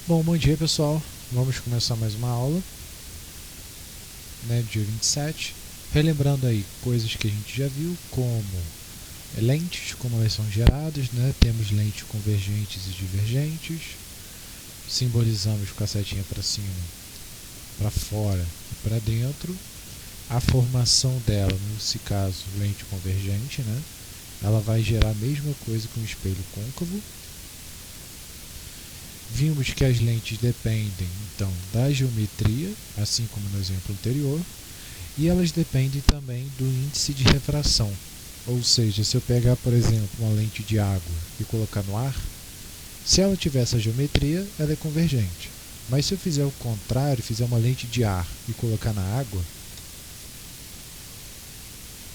Bom dia pessoal, vamos começar mais uma aula, dia 27, relembrando aí coisas que a gente já viu, como lentes, como elas são geradas, temos lentes convergentes e divergentes, simbolizamos com a setinha para cima, para fora e para dentro, a formação dela, nesse caso lente convergente, ela vai gerar a mesma coisa que um espelho côncavo. Vimos que as lentes dependem, então, da geometria, assim como no exemplo anterior, e elas dependem também do índice de refração. Ou seja, se eu pegar, por exemplo, uma lente de água e colocar no ar, se ela tiver essa geometria, ela é convergente. Mas se eu fizer o contrário, fizer uma lente de ar e colocar na água,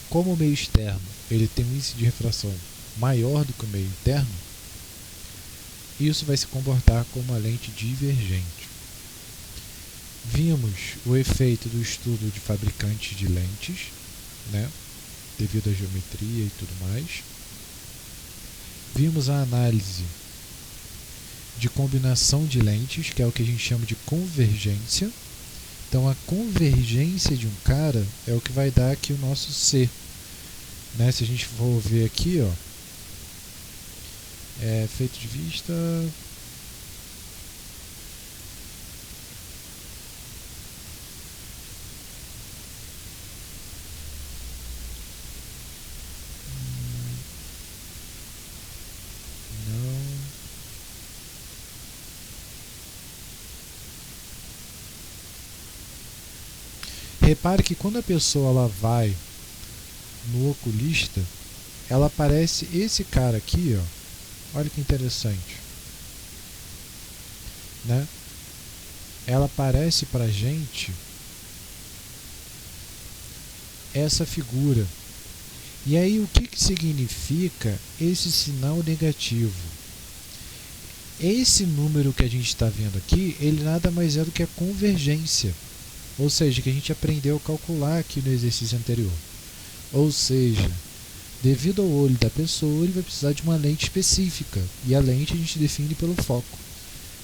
como o meio externo ele tem um índice de refração maior do que o meio interno, isso vai se comportar como uma lente divergente. Vimos o efeito do estudo de fabricantes de lentes, devido à geometria e tudo mais. Vimos a análise de combinação de lentes, que é o que a gente chama de convergência. Então a convergência de um cara é o que vai dar aqui o nosso C. Se a gente for ver aqui, efeito de vista, repare que quando a pessoa ela vai no oculista, ela aparece esse cara aqui, olha que interessante, ela aparece pra gente essa figura. E aí o que significa esse sinal negativo? Esse número que a gente está vendo aqui, ele nada mais é do que a convergência, ou seja, que a gente aprendeu a calcular aqui no exercício anterior. Ou seja, devido ao olho da pessoa, ele vai precisar de uma lente específica, e a lente a gente define pelo foco.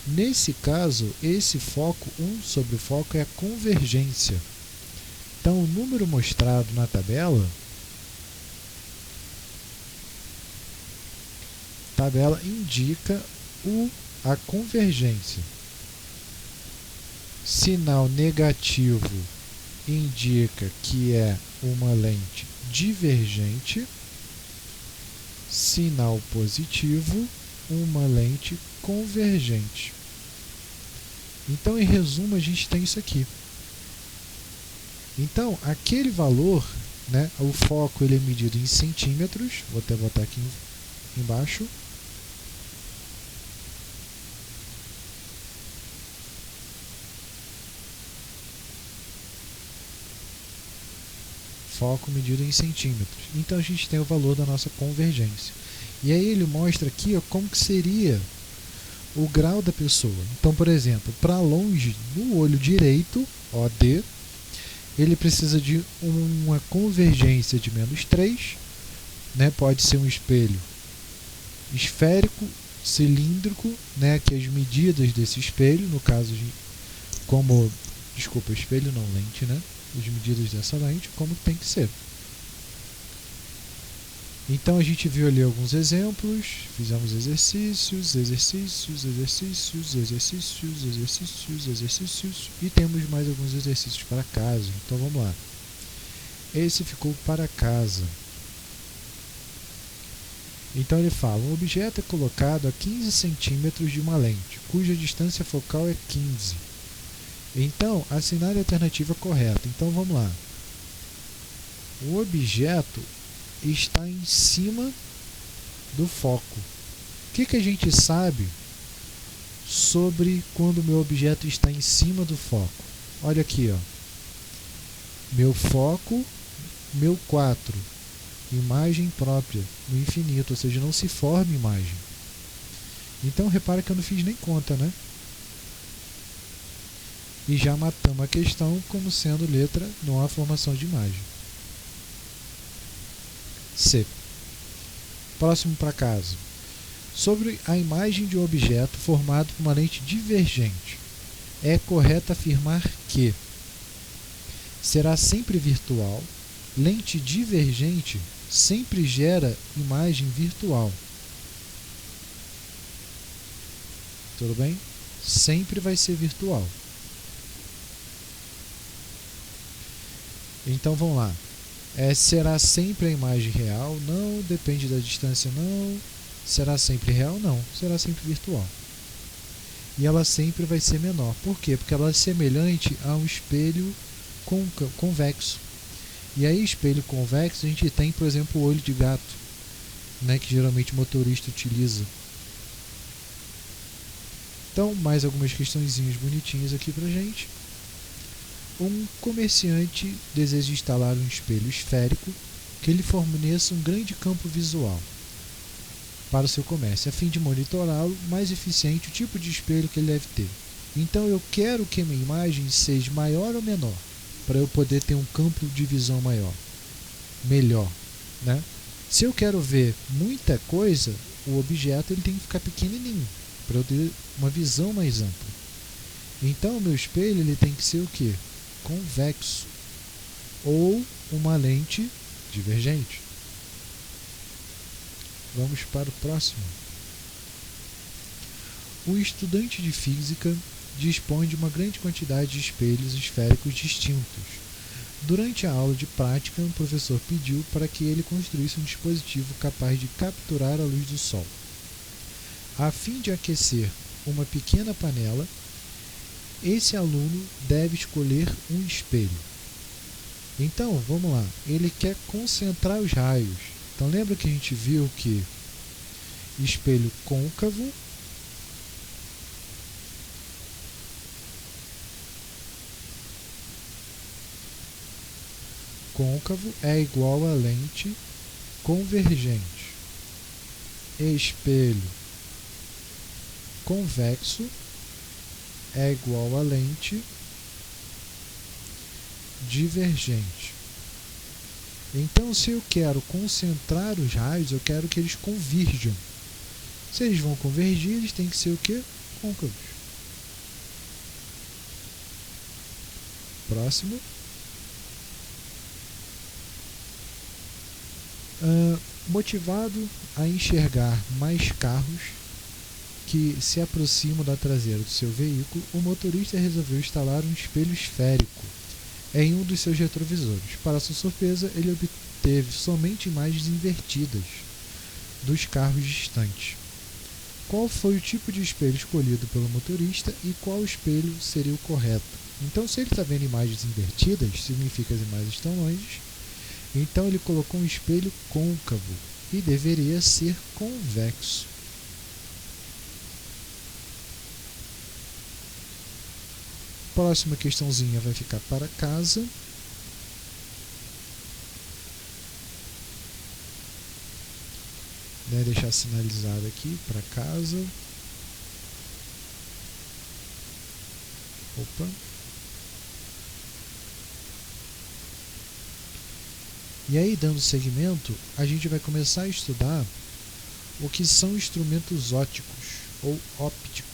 Nesse caso, esse foco, 1 sobre o foco, é a convergência. Então, o número mostrado na tabela indica a convergência. Sinal negativo indica que é uma lente divergente. Sinal positivo, uma lente convergente. Então, em resumo, a gente tem isso aqui. Então, aquele valor, o foco ele é medido em centímetros. Vou até botar aqui embaixo. Foco medido em centímetros. Então a gente tem o valor da nossa convergência. E aí ele mostra aqui como que seria o grau da pessoa. Então, por exemplo, para longe, no olho direito, OD, ele precisa de uma convergência de -3, pode ser um espelho esférico, cilíndrico, que as medidas desse espelho, no caso, espelho não, lente, as medidas dessa lente, como tem que ser. Então a gente viu ali alguns exemplos, fizemos exercícios, e temos mais alguns exercícios para casa. Então vamos lá. Esse ficou para casa. Então ele fala, um objeto é colocado a 15 centímetros de uma lente, cuja distância focal é 15. Então, assinale a alternativa correta. Então vamos lá. O objeto está em cima do foco. O que a gente sabe sobre quando o meu objeto está em cima do foco? Olha aqui, meu foco, meu 4, imagem própria no infinito, ou seja, não se forma imagem. Então repara que eu não fiz nem conta, E já matamos a questão como sendo letra não há formação de imagem. C. Próximo para casa. Sobre a imagem de um objeto formado por uma lente divergente, é correto afirmar que será sempre virtual. Lente divergente sempre gera imagem virtual. Tudo bem? Sempre vai ser virtual. Então vamos lá. Será sempre a imagem real? Não. Depende da distância? Não. Será sempre real? Não. Será sempre virtual. E ela sempre vai ser menor. Por quê? Porque ela é semelhante a um espelho convexo. E aí, espelho convexo, a gente tem, por exemplo, o olho de gato, né, que geralmente o motorista utiliza. Então, mais algumas questõezinhas bonitinhas aqui pra gente. Um comerciante deseja instalar um espelho esférico que lhe forneça um grande campo visual para o seu comércio, a fim de monitorá-lo mais eficiente o tipo de espelho que ele deve ter. Então eu quero que a minha imagem seja maior ou menor, para eu poder ter um campo de visão melhor, né? Se eu quero ver muita coisa, o objeto ele tem que ficar pequenininho, para eu ter uma visão mais ampla. Então o meu espelho ele tem que ser o quê? Convexo, ou uma lente divergente. Vamos para o próximo. O estudante de física dispõe de uma grande quantidade de espelhos esféricos distintos. Durante a aula de prática, o professor pediu para que ele construísse um dispositivo capaz de capturar a luz do sol. A fim de aquecer uma pequena panela, esse aluno deve escolher um espelho. Então, vamos lá. Ele quer concentrar os raios. Então, lembra que a gente viu que espelho côncavo é igual a lente convergente. Espelho convexo é igual a lente divergente. Então, se eu quero concentrar os raios, eu quero que eles convirjam. Se eles vão convergir, eles têm que ser o quê? Côncavos. Próximo. Motivado a enxergar mais carros que se aproximam da traseira do seu veículo, o motorista resolveu instalar um espelho esférico em um dos seus retrovisores. Para sua surpresa, ele obteve somente imagens invertidas dos carros distantes. Qual foi o tipo de espelho escolhido pelo motorista e qual espelho seria o correto? Então, se ele está vendo imagens invertidas, significa que as imagens estão longe. Então, ele colocou um espelho côncavo e deveria ser convexo. Próxima questãozinha vai ficar para casa. Deixar sinalizado aqui para casa. Opa. E aí, dando seguimento, a gente vai começar a estudar o que são instrumentos ópticos ou ópticos.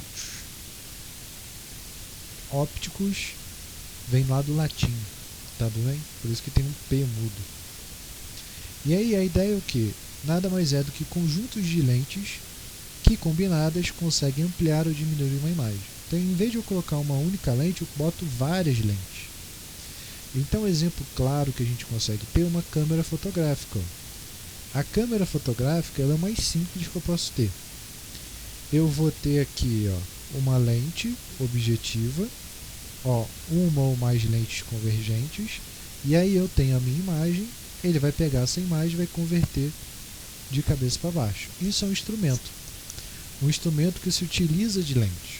Ópticos vem lá do latim, tá bem? Por isso que tem um P mudo. E aí a ideia é o que? Nada mais é do que conjuntos de lentes que combinadas conseguem ampliar ou diminuir uma imagem. Então, em vez de eu colocar uma única lente, eu boto várias lentes. Então, exemplo claro que a gente consegue ter é uma câmera fotográfica. A câmera fotográfica ela é mais simples que eu posso ter. Eu vou ter aqui uma lente objetiva, uma ou mais lentes convergentes, e aí eu tenho a minha imagem, ele vai pegar essa imagem e vai converter de cabeça para baixo. Isso é um instrumento que se utiliza de lentes.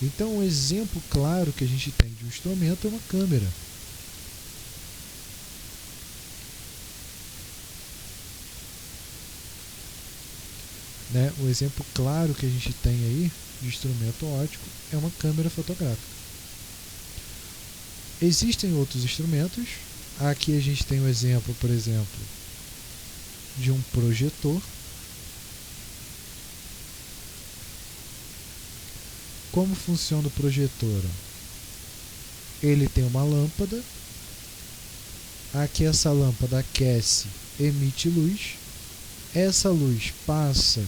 Então, um exemplo claro que a gente tem de um instrumento é uma câmera. O exemplo claro que a gente tem aí de instrumento óptico é uma câmera fotográfica. Existem outros instrumentos. Aqui a gente tem o exemplo, por exemplo, de um projetor. Como funciona o projetor? Ele tem uma lâmpada. Aqui essa lâmpada aquece, emite luz. Essa luz passa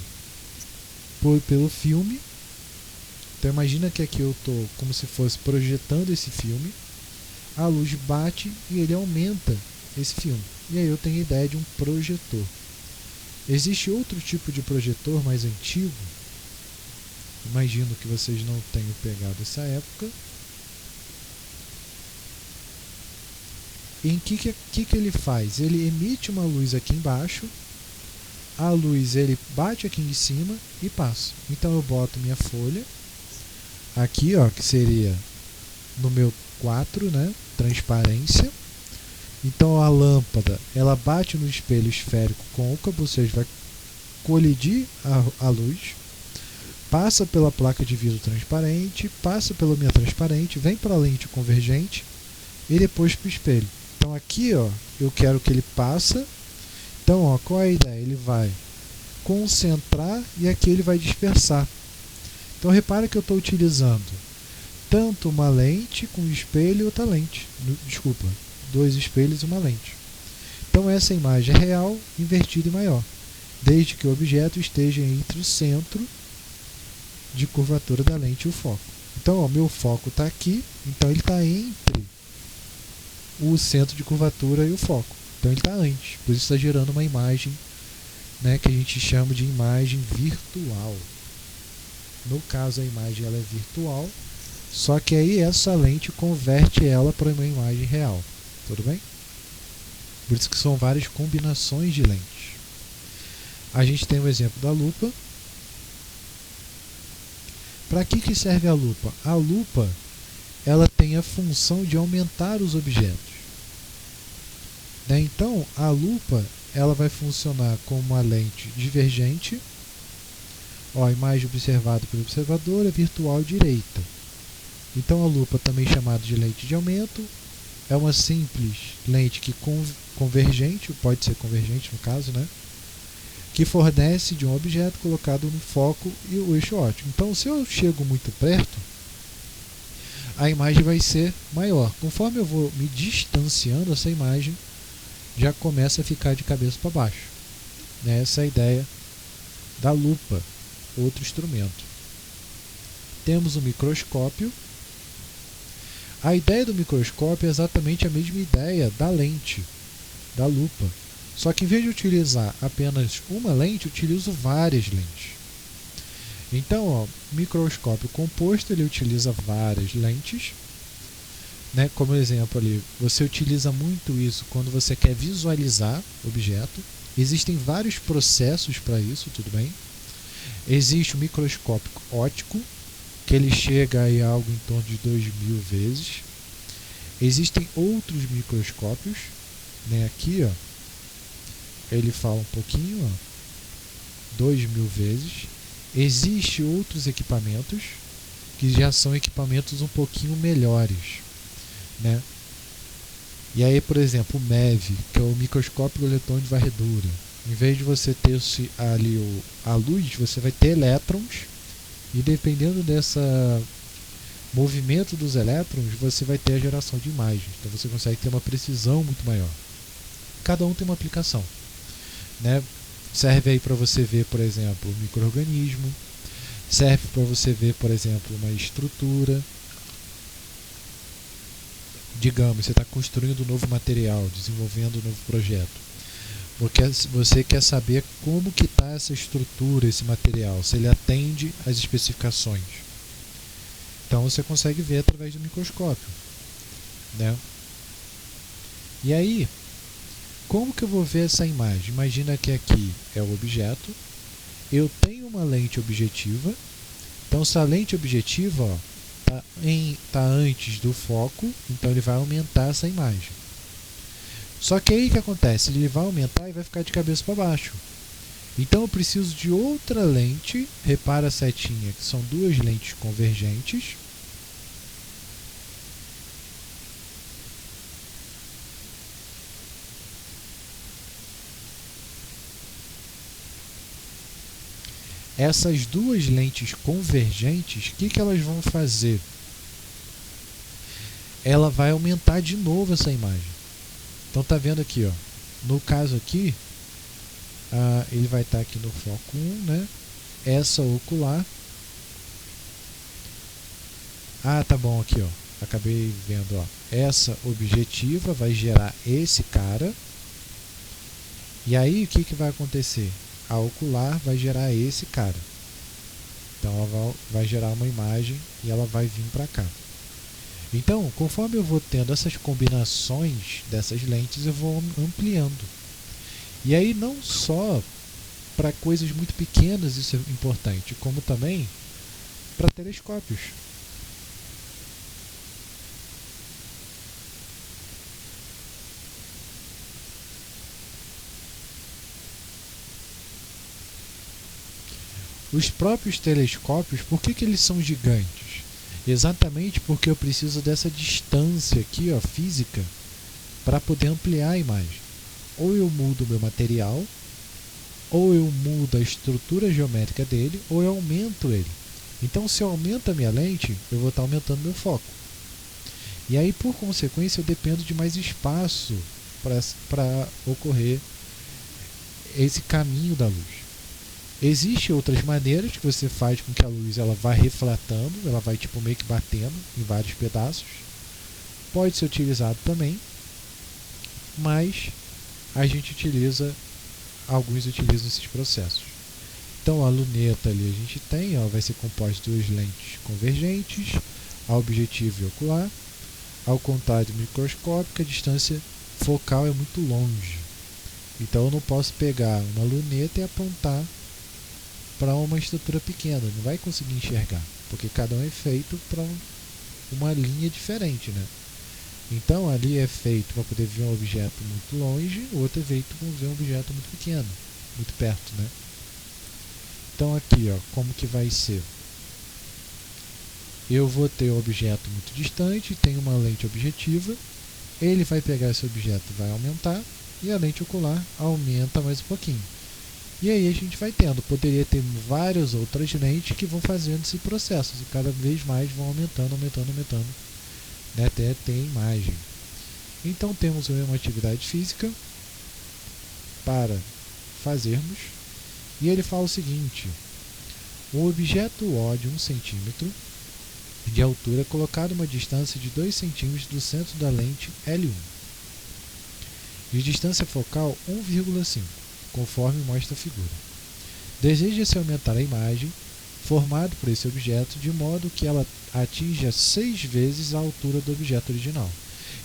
pelo filme. Então imagina que aqui eu estou como se fosse projetando esse filme. A luz bate e ele aumenta esse filme. E aí eu tenho a ideia de um projetor. Existe outro tipo de projetor mais antigo. Imagino que vocês não tenham pegado essa época. Em que ele faz? Ele emite uma luz aqui embaixo. A luz ele bate aqui em cima e passa. Então eu boto minha folha aqui, ó, que seria no meu 4, né, transparência. Então a lâmpada ela bate no espelho esférico côncavo, ou seja, vai colidir a luz, passa pela placa de vidro transparente, passa pela minha transparente, vem para a lente convergente e depois para o espelho. Então aqui, ó, eu quero que ele passa. Então, ó, qual é a ideia? Ele vai concentrar e aqui ele vai dispersar. Então repara que eu estou utilizando tanto uma lente com espelho e outra lente. Desculpa, 2 espelhos e uma lente. Então essa imagem é real, invertida e maior, desde que o objeto esteja entre o centro de curvatura da lente e o foco. Então, ó, meu foco está aqui, então ele está entre o centro de curvatura e o foco. Então ele está antes, por isso está gerando uma imagem, né, que a gente chama de imagem virtual. No caso a imagem ela é virtual, só que aí essa lente converte ela para uma imagem real. Tudo bem? Por isso que são várias combinações de lentes. A gente tem o exemplo da lupa. Para que serve a lupa? A lupa ela tem a função de aumentar os objetos. Né? Então, a lupa ela vai funcionar como uma lente divergente. Ó, a imagem observada pelo observador é virtual direita. Então, a lupa, também chamada de lente de aumento, é uma simples lente que convergente, pode ser convergente no caso, né? Que fornece de um objeto colocado no foco e o eixo óptico. Então, se eu chego muito perto, a imagem vai ser maior. Conforme eu vou me distanciando, essa imagem já começa a ficar de cabeça para baixo. Essa é a ideia da lupa, outro instrumento. Temos o microscópio. A ideia do microscópio é exatamente a mesma ideia da lente, da lupa. Só que em vez de utilizar apenas uma lente, eu utilizo várias lentes. Então, ó, microscópio composto ele utiliza várias lentes. Né? Como exemplo ali, você utiliza muito isso quando você quer visualizar objeto. Existem vários processos para isso, tudo bem? Existe o microscópio óptico, que ele chega aí a algo em torno de 2000 vezes. Existem outros microscópios, né? Aqui, ó, ele fala um pouquinho, ó, 2000 vezes. Existem outros equipamentos que já são equipamentos um pouquinho melhores, né? E aí, por exemplo, o MEV, que é o microscópio eletrônico de varredura. Em vez de você ter ali a luz, você vai ter elétrons, e dependendo desse movimento dos elétrons, você vai ter a geração de imagens. Então você consegue ter uma precisão muito maior. Cada um tem uma aplicação, né? Serve aí para você ver, por exemplo, um micro-organismo. Serve para você ver, por exemplo, uma estrutura. Digamos, você está construindo um novo material, desenvolvendo um novo projeto. Porque você quer saber como que está essa estrutura, esse material, se ele atende às especificações. Então você consegue ver através do microscópio, né? E aí, como que eu vou ver essa imagem? Imagina que aqui é o objeto, eu tenho uma lente objetiva. Então se a lente objetiva está antes do foco, então ele vai aumentar essa imagem. Só que aí o que acontece? Ele vai aumentar e vai ficar de cabeça para baixo. Então eu preciso de outra lente. Repara a setinha, que são 2 lentes convergentes. essas duas lentes convergentes, o que elas vão fazer? Ela vai aumentar de novo essa imagem. Então tá vendo aqui, ó. No caso aqui, ele vai estar aqui no foco 1, né? Essa ocular. Tá bom, aqui, ó. Acabei vendo, ó. Essa objetiva vai gerar esse cara. E aí o que vai acontecer? A ocular vai gerar esse cara. Então ela vai gerar uma imagem e ela vai vir para cá. Então, conforme eu vou tendo essas combinações dessas lentes, eu vou ampliando. E aí não só para coisas muito pequenas isso é importante, como também para telescópios. Os próprios telescópios, por que eles são gigantes? Exatamente porque eu preciso dessa distância aqui, ó, física, para poder ampliar a imagem. Ou eu mudo o meu material, ou eu mudo a estrutura geométrica dele, ou eu aumento ele. Então, se eu aumento a minha lente, eu vou estar aumentando meu foco. E aí, por consequência, eu dependo de mais espaço para ocorrer esse caminho da luz. Existem outras maneiras que você faz com que a luz ela vá reflatando, ela vai tipo meio que batendo em vários pedaços. Pode ser utilizado também, mas alguns utilizam esses processos. Então a luneta ali a gente tem, ela vai ser composta de duas lentes convergentes, a objetiva e ocular. Ao contrário do microscópio, a distância focal é muito longe. Então eu não posso pegar uma luneta e apontar para uma estrutura pequena, não vai conseguir enxergar, porque cada um é feito para uma linha diferente, né? Então ali é feito para poder ver um objeto muito longe, o outro é feito para ver um objeto muito pequeno, muito perto, né? Então aqui, ó, como que vai ser? Eu vou ter um objeto muito distante, tem uma lente objetiva, ele vai pegar esse objeto e vai aumentar, e a lente ocular aumenta mais um pouquinho. E aí a gente vai tendo, poderia ter várias outras lentes que vão fazendo esse processo, e cada vez mais vão aumentando, né, até ter a imagem. Então temos uma atividade física para fazermos, e ele fala o seguinte: um objeto O de 1 cm de altura colocado a uma distância de 2 cm do centro da lente L1, de distância focal 1,5, conforme mostra a figura. Deseja-se aumentar a imagem formada por esse objeto de modo que ela atinja 6 vezes a altura do objeto original.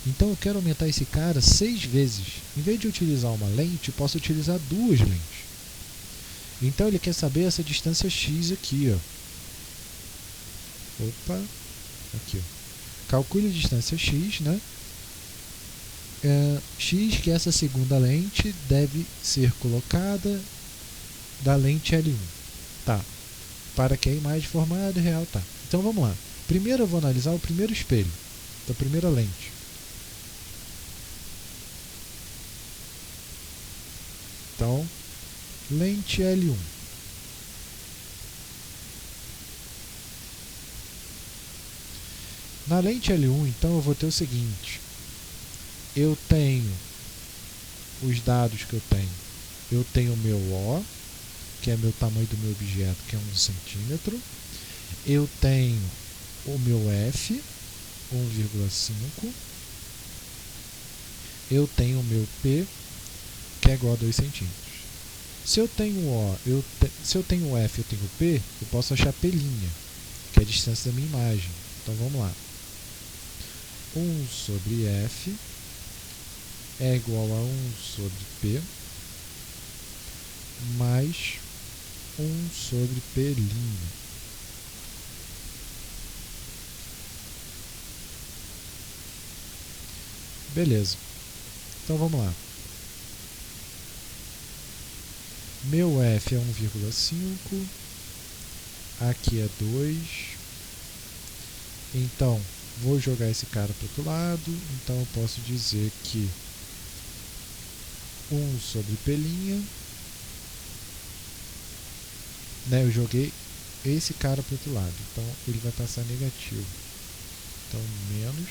Então eu quero aumentar esse cara 6 vezes. Em vez de utilizar uma lente, eu posso utilizar duas lentes. Então ele quer saber essa distância x aqui, ó. Aqui, ó. Calcule a distância x, né? X, que essa segunda lente deve ser colocada da lente L1, tá? Para que a imagem formada real, tá? Então vamos lá. Primeiro eu vou analisar o primeiro espelho, da primeira lente. Então, lente L1. Na lente L1, então, eu vou ter o seguinte: eu tenho os dados que eu tenho. Eu tenho o meu O, que é o tamanho do meu objeto, que é 1 centímetro. Eu tenho o meu F, 1,5. Eu tenho o meu P, que é igual a 2 centímetros. Se eu tenho O, se eu tenho F e eu tenho P, eu posso achar P', que é a distância da minha imagem. Então vamos lá. 1 sobre F é igual a 1 sobre P mais 1 sobre P'. Beleza. Então vamos lá. Meu F é 1,5. Aqui é 2. Então, vou jogar esse cara para o outro lado. Então eu posso dizer que 1 sobre P' né, eu joguei esse cara para o outro lado, então ele vai passar negativo. Então, menos.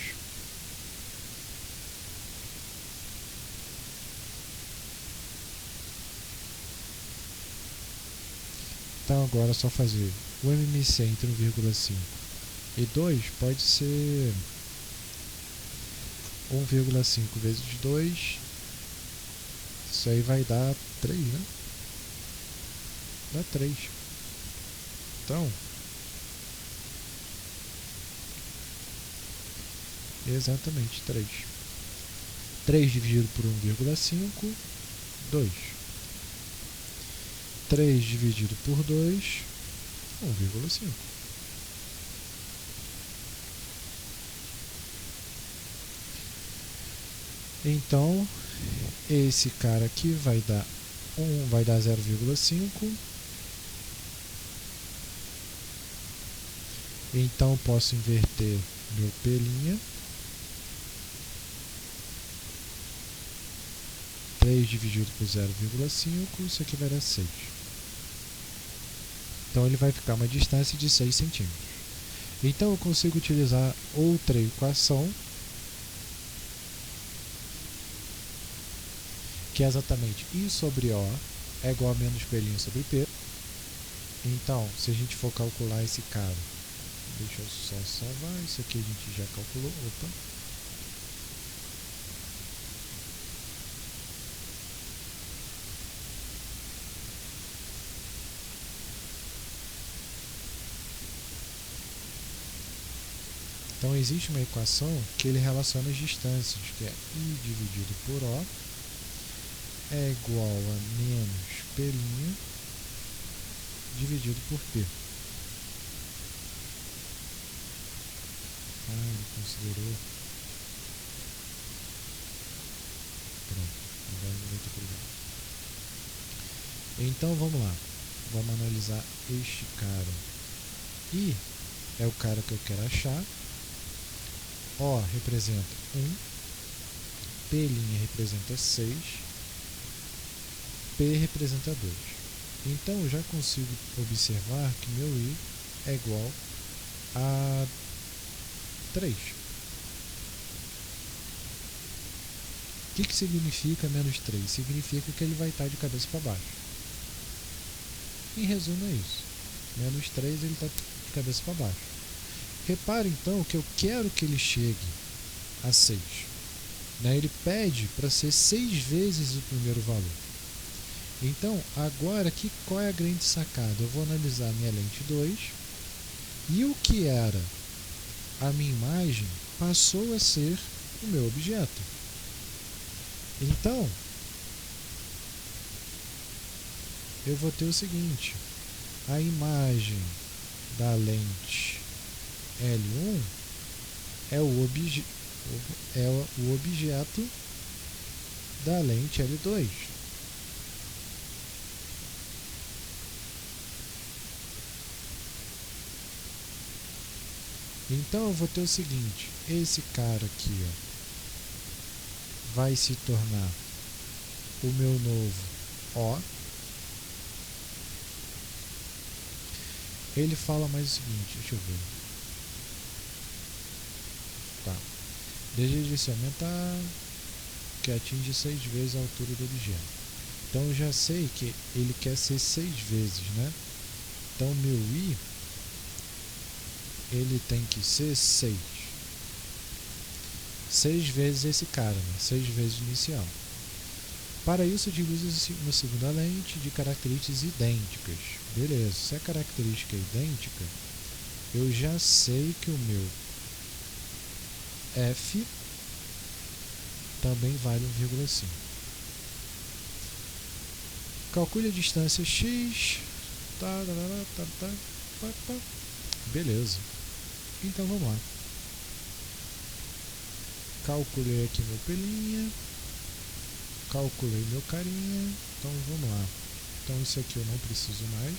Então, agora é só fazer o MMC entre 1,5 e 2 pode ser 1,5 vezes 2. Isso aí vai dar 3, né? Dá 3. Então, exatamente 3. 3 dividido por 1,5, 2. 3 dividido por 2, 1,5. Então, esse cara aqui vai dar 0,5. Então, posso inverter meu P'. 3 dividido por 0,5, isso aqui vai dar 6. Então, ele vai ficar uma distância de 6 centímetros. Então, eu consigo utilizar outra equação, que é exatamente I sobre O é igual a menos P' sobre P. Então, se a gente for calcular esse cara, deixa eu só salvar, isso aqui a gente já calculou, opa. Então, existe uma equação que ele relaciona as distâncias, que é I dividido por O é igual a menos P' dividido por P. Ele considerou. Pronto, agora não vai ter problema. Então, vamos lá. Vamos analisar este cara. I é o cara que eu quero achar. O representa 1, P' representa 6, P representa 2. Então eu já consigo observar que meu I é igual a 3. O que significa menos 3? Significa que ele vai estar de cabeça para baixo. Em resumo, é isso. Menos 3 ele está de cabeça para baixo. Repare então que eu quero que ele chegue a 6. Né? Ele pede para ser 6 vezes o primeiro valor. Então, agora aqui, qual é a grande sacada? Eu vou analisar a minha lente 2 e o que era a minha imagem passou a ser o meu objeto. Então, eu vou ter o seguinte: a imagem da lente L1 é o objeto da lente L2. Então eu vou ter o seguinte: esse cara aqui vai se tornar o meu novo O. Ele fala mais o seguinte, deixa eu ver. Tá. Deseja se aumentar, que atinge 6 vezes a altura do objeto. Então eu já sei que ele quer ser 6 vezes, né? Então meu I ele tem que ser 6. 6 vezes esse cara, né? 6 vezes o inicial. Para isso, utilizo uma segunda lente de características idênticas. Beleza, se a característica é idêntica, eu já sei que o meu F também vale 1,5. Calcule a distância X. Beleza. Então vamos lá. Calculei aqui meu P'. Calculei meu carinha. Então vamos lá. Então isso aqui eu não preciso mais.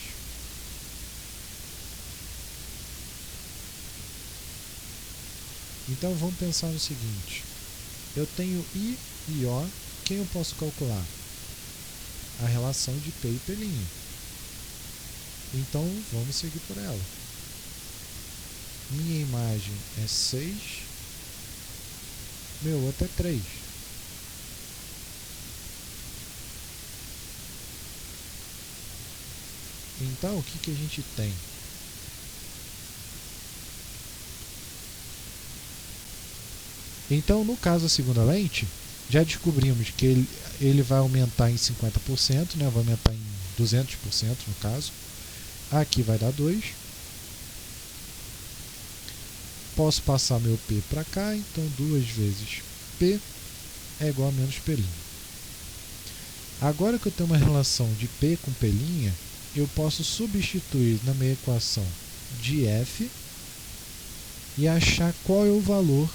Então vamos pensar no seguinte. Eu tenho I e O. Quem eu posso calcular? A relação de P e P'. Então vamos seguir por ela. Minha imagem é 6, meu outro é 3. Então o que a gente tem? Então, no caso da segunda lente, já descobrimos que ele vai aumentar em 50%, né? Vai aumentar em 200% no caso. Aqui vai dar 2. Posso passar meu P para cá, então 2 vezes P é igual a menos P'. Agora que eu tenho uma relação de P com P', eu posso substituir na minha equação de F e achar qual é o valor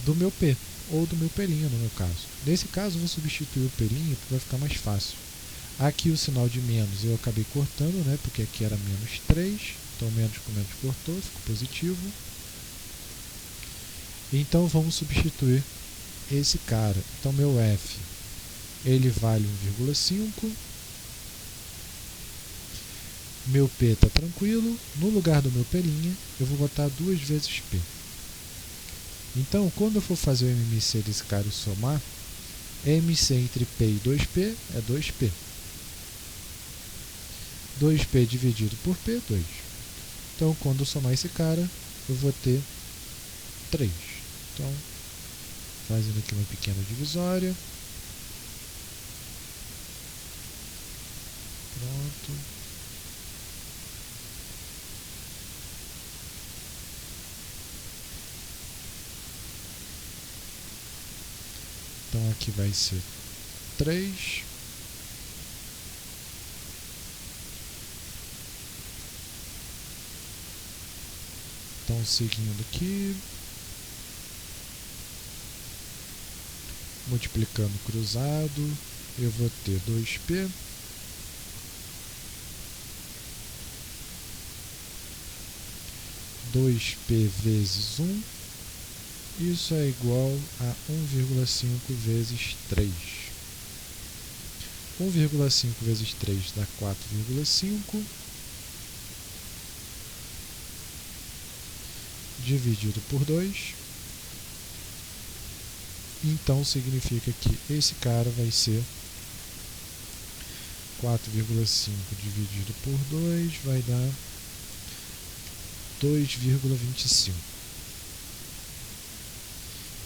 do meu P, ou do meu P' no meu caso. Nesse caso eu vou substituir o P' porque vai ficar mais fácil. Aqui o sinal de menos eu acabei cortando, né, porque aqui era menos 3, então menos com menos cortou, ficou positivo. Então vamos substituir esse cara. Então meu F, ele vale 1,5. Meu P está tranquilo. No lugar do meu P', eu vou botar 2 vezes P. Então, quando eu for fazer o MMC desse cara e somar, MC entre P e 2P é 2P. 2P dividido por P, 2. Então, quando eu somar esse cara, eu vou ter 3. Então, fazendo aqui uma pequena divisória. Pronto. Então, aqui vai ser 3. Então, seguindo aqui, multiplicando cruzado, eu vou ter 2P. Dois P vezes 1, isso é igual a 1,5 vezes 3. 1,5 vezes 3 dá 4,5. Dividido por 2. Então significa que esse cara vai ser 4,5 dividido por 2 vai dar 2,25.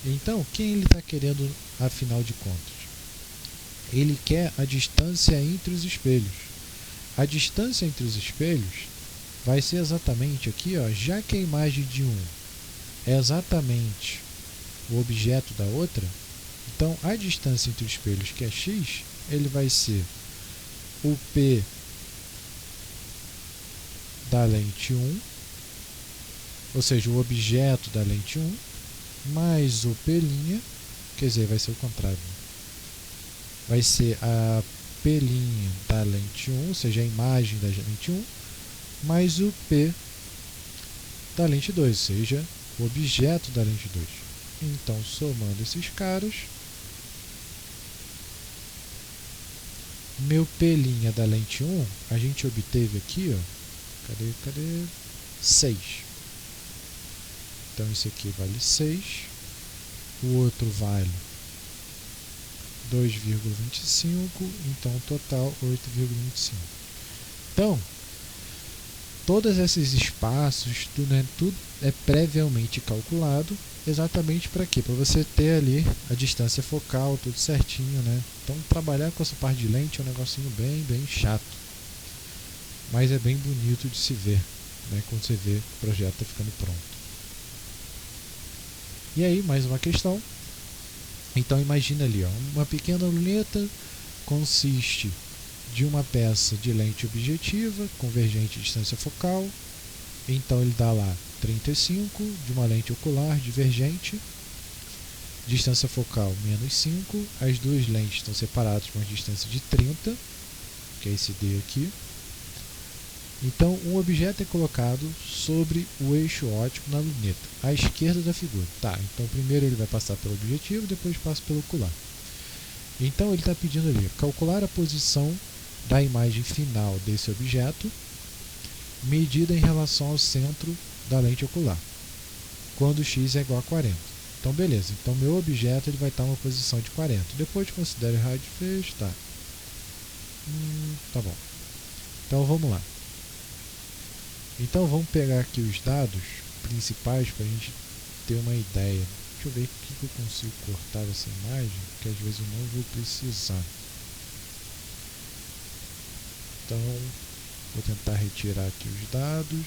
Então, quem ele está querendo, afinal de contas? Ele quer a distância entre os espelhos. A distância entre os espelhos vai ser exatamente aqui, ó, já que a imagem de um é exatamente o objeto da outra, então a distância entre os espelhos, que é x, ele vai ser o P da lente 1, ou seja, o objeto da lente 1, mais o P', quer dizer, vai ser o contrário. Vai ser a P' da lente 1, ou seja, a imagem da lente 1, mais o P da lente 2, ou seja, o objeto da lente 2. Então, somando esses caras, meu P' da lente 1, a gente obteve aqui, ó, cadê? 6. Então, esse aqui vale 6, o outro vale 2,25, então, total 8,25. Então, todos esses espaços, tudo é previamente calculado, exatamente para quê? Para você ter ali a distância focal, tudo certinho, né? Então, trabalhar com essa parte de lente é um negocinho bem chato, mas é bem bonito de se ver, né? Quando você vê o projeto tá ficando pronto. E aí, mais uma questão. Então, imagina ali, ó, uma pequena luneta consiste de uma peça de lente objetiva, convergente de distância focal. Então, ele dá lá 35, de uma lente ocular divergente, distância focal menos 5. As duas lentes estão separadas por uma distância de 30, que é esse D aqui. Então, um objeto é colocado sobre o eixo óptico na luneta, à esquerda da figura. Tá, então primeiro ele vai passar pelo objetivo, depois passa pelo ocular. Então, ele está pedindo ali, calcular a posição da imagem final desse objeto, medida em relação ao centro da lente ocular, quando x é igual a 40. Então, beleza. Então, meu objeto ele vai estar em uma posição de 40. Depois considere o raio de feixe, tá? Tá bom. Então, vamos lá. Então, vamos pegar aqui os dados principais para a gente ter uma ideia. Deixa eu ver o que eu consigo cortar essa imagem, que às vezes eu não vou precisar. Então, vou tentar retirar aqui os dados.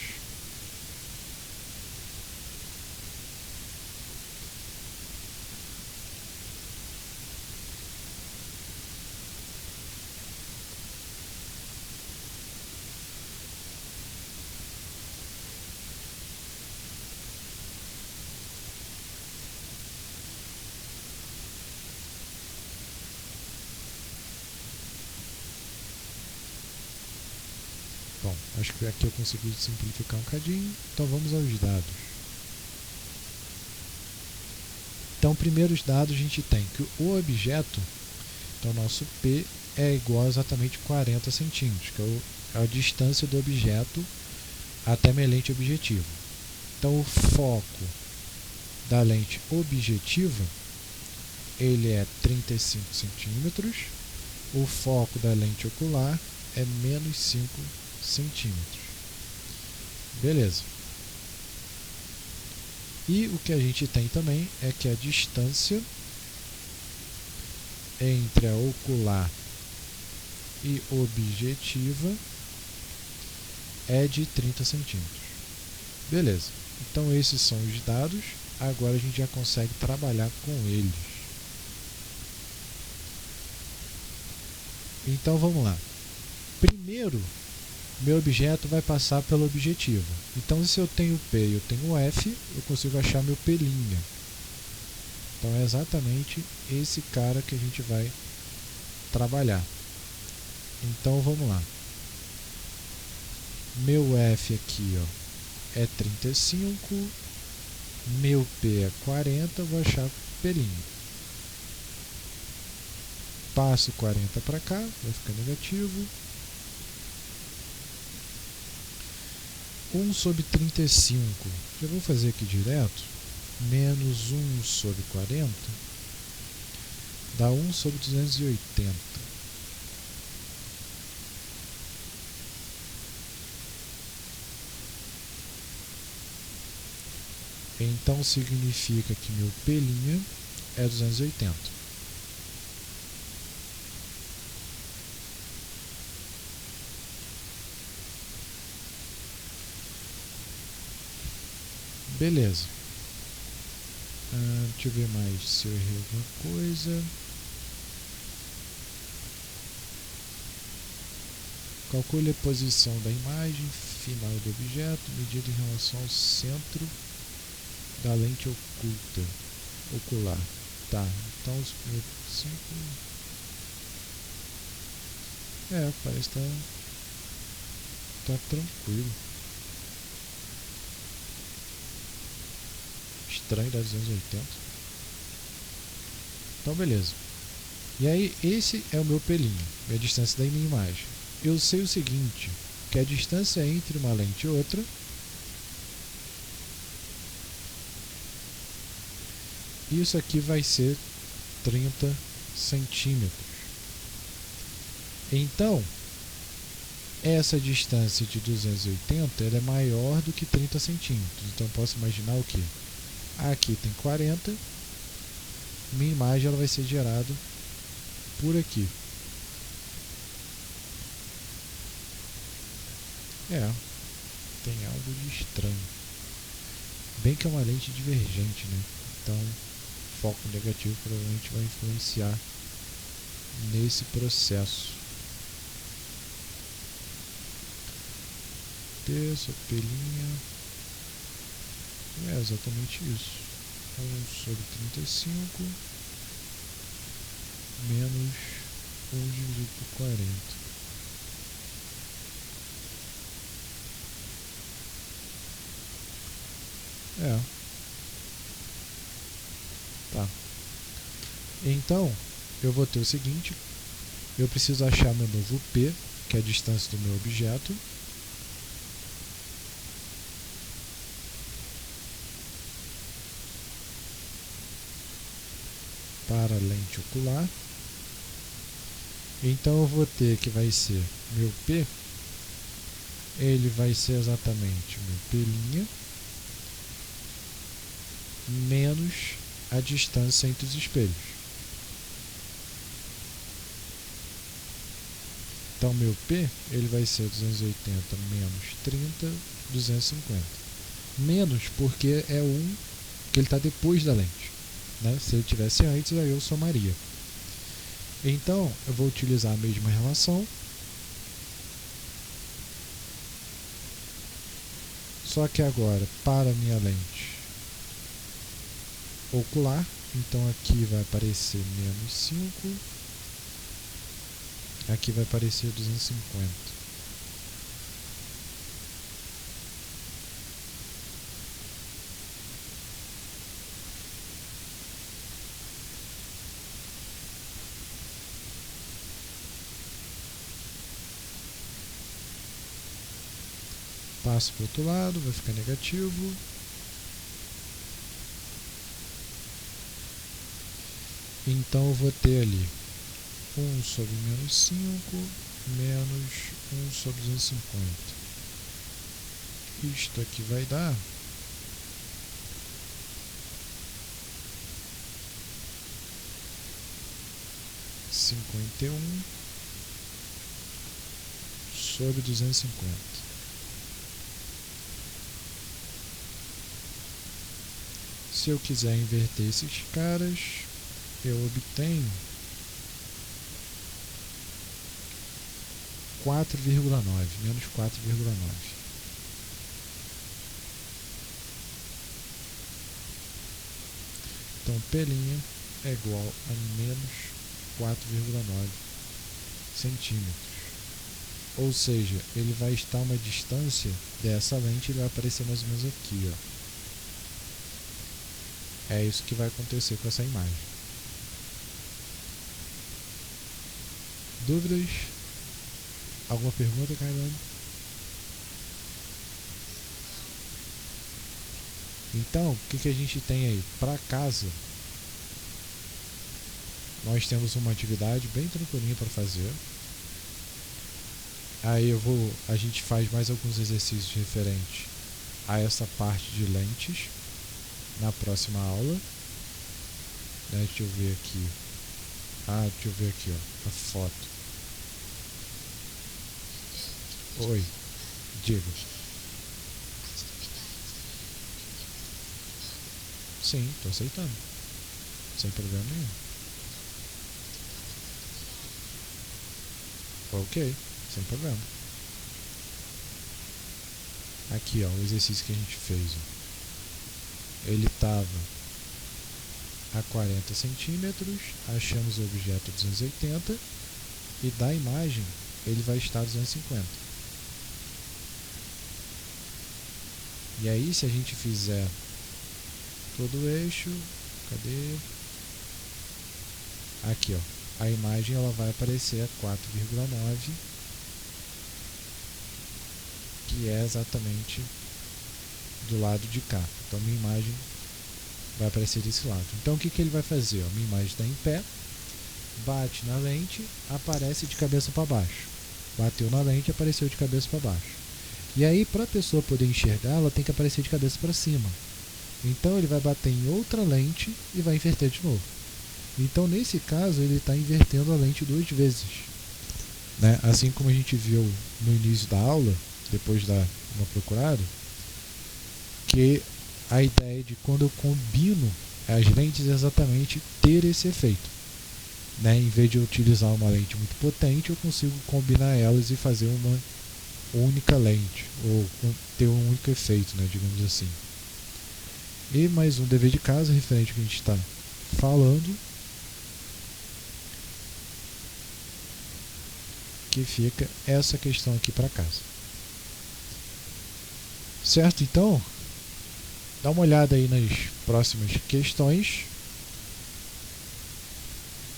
Bom, acho que aqui eu consegui simplificar um cadinho. Então vamos aos dados. Então, primeiros dados a gente tem que o objeto, então nosso P é igual a exatamente 40 centímetros, que é a distância do objeto até minha lente objetiva. Então, o foco da lente objetiva ele é 35 centímetros, o foco da lente ocular é menos 5 centímetros. Beleza. E o que a gente tem também é que a distância entre a ocular e objetiva é de 30 centímetros. Beleza. Então esses são os dados. Agora a gente já consegue trabalhar com eles. Então vamos lá. Primeiro, meu objeto vai passar pela objetiva. Então, se eu tenho P e eu tenho F, eu consigo achar meu P'. Então, é exatamente esse cara que a gente vai trabalhar. Então, vamos lá. Meu F aqui ó, é 35, meu P é 40, vou achar P'. Passo 40 para cá, vai ficar negativo. 1 sobre 35, já vou fazer aqui direto, menos 1 sobre 40, dá 1 sobre 280. Então significa que meu P' é 280. Beleza. Deixa eu ver mais se eu errei alguma coisa. Calcule a posição da imagem final do objeto, medida em relação ao centro da lente ocular. Tá, então os primeiros 5. Parece que tá tranquilo. Estranho da 280. Então beleza. E aí esse é o meu P', minha distância da minha imagem. Eu sei o seguinte, que a distância entre uma lente e outra isso aqui vai ser 30 centímetros. Então, essa distância de 280 ela é maior do que 30 centímetros. Então, posso imaginar o quê? Aqui tem 40, minha imagem ela vai ser gerada por aqui. Tem algo de estranho. Bem que é uma lente divergente, né? Então, foco negativo provavelmente vai influenciar nesse processo. Terça, P'. É exatamente isso. 1 sobre 35 menos 1 dividido por 40. Tá. Então, eu vou ter o seguinte. eu preciso achar meu novo P, que é a distância do meu objeto. Para a lente ocular. Então eu vou ter que vai ser meu P, ele vai ser exatamente meu P' menos a distância entre os espelhos. Então meu P, ele vai ser 280 menos 30, 250. Menos porque é um que ele está depois da lente, né? Se ele tivesse antes, aí eu somaria. Então eu vou utilizar a mesma relação, só que agora para a minha lente ocular, então aqui vai aparecer menos 5, aqui vai aparecer 250. Passo para o outro lado, vai ficar negativo. Então eu vou ter ali 1 sobre menos 5 menos 1 sobre 250. Isto aqui vai dar 51 sobre 250. Se eu quiser inverter esses caras, eu obtenho 4,9, menos 4,9. Então P' é igual a menos 4,9 centímetros. Ou seja, ele vai estar a uma distância dessa lente, ele vai aparecer mais ou menos aqui, ó. É isso que vai acontecer com essa imagem. Dúvidas? Alguma pergunta, Cailane? Então, o que a gente tem aí? Para casa, nós temos uma atividade bem tranquilinha para fazer. Aí a gente faz mais alguns exercícios referentes a essa parte de lentes na próxima aula. Deixa eu ver aqui. Deixa eu ver aqui, ó, a foto. Oi, diga. Sim, tô aceitando. Sem problema nenhum. Ok, sem problema. Aqui, ó, o exercício que a gente fez. Ó. Ele estava a 40 centímetros, achamos o objeto 280 e da imagem ele vai estar 250. E aí, se a gente fizer todo o eixo, cadê? Aqui, ó, a imagem ela vai aparecer a 4,9, que é exatamente do lado de cá. Então, minha imagem vai aparecer desse lado. Então, o que ele vai fazer? Ó, minha imagem está em pé, bate na lente, aparece de cabeça para baixo. Bateu na lente, apareceu de cabeça para baixo. E aí, para a pessoa poder enxergar, ela tem que aparecer de cabeça para cima. Então, ele vai bater em outra lente e vai inverter de novo. Então, nesse caso, ele está invertendo a lente 2 vezes. Né? Assim como a gente viu no início da aula, depois de dar uma procurada, que a ideia de quando eu combino as lentes é exatamente ter esse efeito. Né? Em vez de eu utilizar uma lente muito potente, eu consigo combinar elas e fazer uma única lente, ou ter um único efeito, né, digamos assim. E mais um dever de casa referente ao que a gente está falando, que fica essa questão aqui para casa. Certo? Então, dá uma olhada aí nas próximas questões